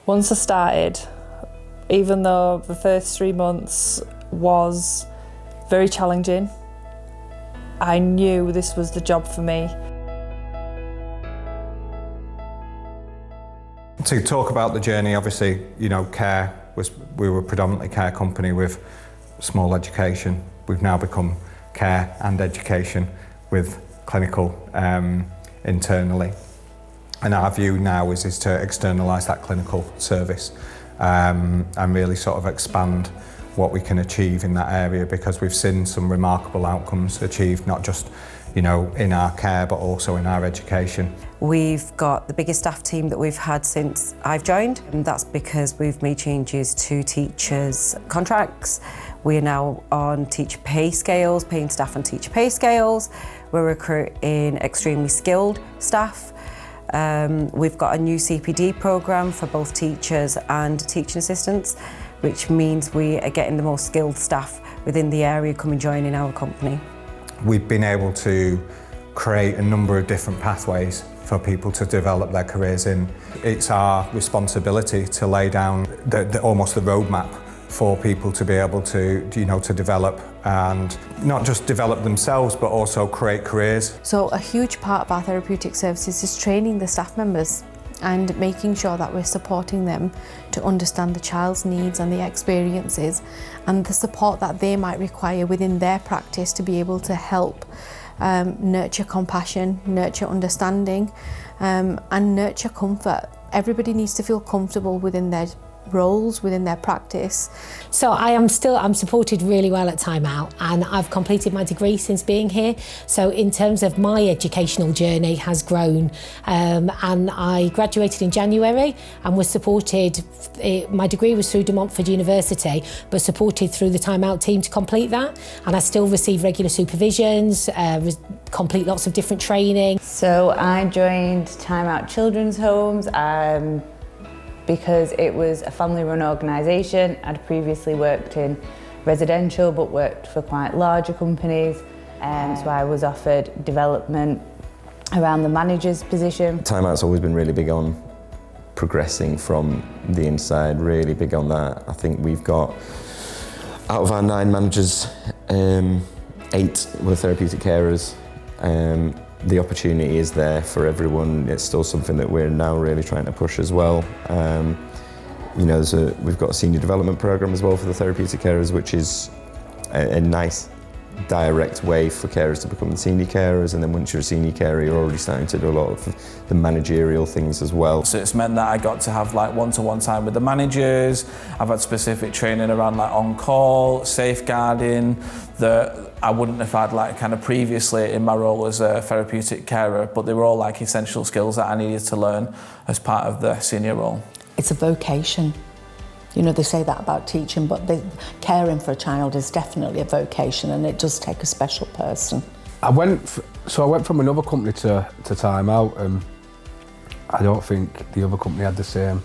Once I started, even though the first 3 months was very challenging, I knew this was the job for me. To talk about the journey, obviously, we were predominantly a care company with small education. We've now become care and education with clinical internally. And our view now is to externalise that clinical service and really sort of expand what we can achieve in that area, because we've seen some remarkable outcomes achieved, not just in our care but also in our education. We've got the biggest staff team that we've had since I've joined, and that's because we've made changes to teachers' contracts. We are now on teacher pay scales, paying staff on teacher pay scales. We're recruiting extremely skilled staff. We've got a new CPD programme for both teachers and teaching assistants, which means we are getting the most skilled staff within the area come and join in our company. We've been able to create a number of different pathways for people to develop their careers in. It's our responsibility to lay down almost the roadmap for people to be able to develop, and not just develop themselves but also create careers. So a huge part of our therapeutic services is training the staff members and making sure that we're supporting them to understand the child's needs and the experiences and the support that they might require within their practice to be able to help nurture compassion, nurture understanding, and nurture comfort. Everybody needs to feel comfortable within their roles, within their practice. So I'm supported really well at Timeout, and I've completed my degree since being here. So in terms of my educational journey has grown, and I graduated in January and was supported, my degree was through De Montfort University, but supported through the Timeout team to complete that. And I still receive regular supervisions, complete lots of different training. So I joined Timeout Children's Homes because it was a family-run organisation. I'd previously worked in residential but worked for quite larger companies, so I was offered development around the manager's position. Timeout's always been really big on progressing from the inside, really big on that. I think we've got, out of our 9 managers, 8 were therapeutic carers. The opportunity is there for everyone. It's still something that we're now really trying to push as well. We've got a senior development programme as well for the therapeutic carers, which is a nice direct way for carers to become the senior carers, and then once you're a senior carer you're already starting to do a lot of the managerial things as well. So it's meant that I got to have one-to-one time with the managers. I've had specific training around on-call, safeguarding, that I wouldn't have had previously in my role as a therapeutic carer, but they were all essential skills that I needed to learn as part of the senior role. It's a vocation. They say that about teaching, but caring for a child is definitely a vocation, and it does take a special person. I went from another company to Timeout, and I don't think the other company had the same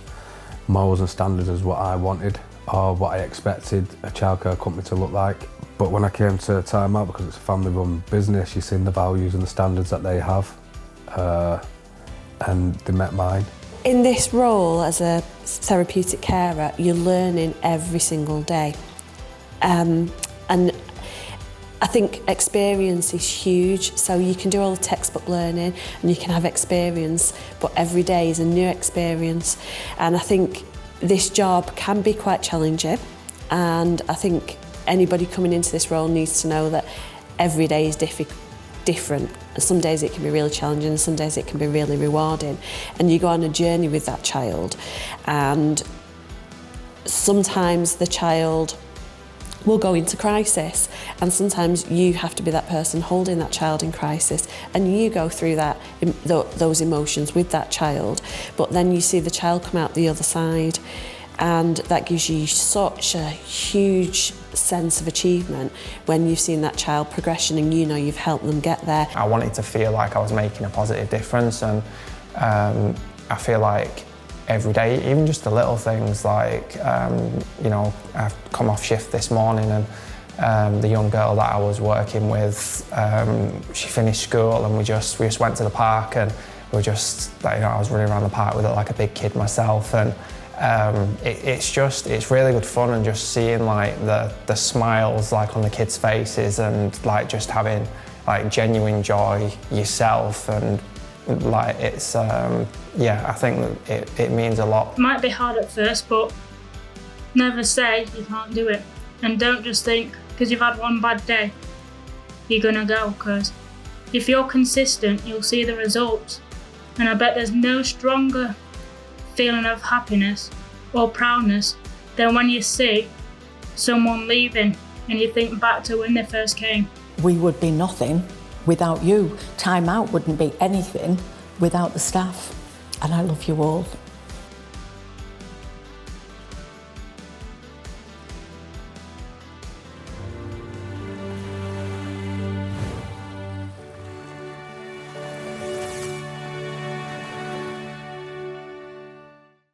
morals and standards as what I wanted or what I expected a childcare company to look like. But when I came to Timeout, because it's a family-run business, you've seen the values and the standards that they have, and they met mine. In this role as a therapeutic carer, you're learning every single day. And I think experience is huge, so you can do all the textbook learning and you can have experience, but every day is a new experience. And I think this job can be quite challenging, and I think anybody coming into this role needs to know that every day is different. Some days it can be really challenging, and some days it can be really rewarding. And you go on a journey with that child, and sometimes the child will go into crisis, and sometimes you have to be that person holding that child in crisis, and you go through those emotions with that child, but then you see the child come out the other side, and that gives you such a huge sense of achievement when you've seen that child progression and you've helped them get there. I wanted to feel like I was making a positive difference, and I feel like every day, even just the little things like, I've come off shift this morning, and the young girl that I was working with, she finished school, and we just went to the park, and we were just, I was running around the park with it like a big kid myself, and It's really good fun, and just seeing like the smiles like on the kids' faces, and like just having like genuine joy yourself, and like it's I think that it means a lot. It might be hard at first, but never say you can't do it, and don't just think because you've had one bad day you're gonna go, because if you're consistent you'll see the results, and I bet there's no stronger feeling of happiness or proudness than when you see someone leaving and you think back to when they first came. We would be nothing without you. Timeout wouldn't be anything without the staff. And I love you all.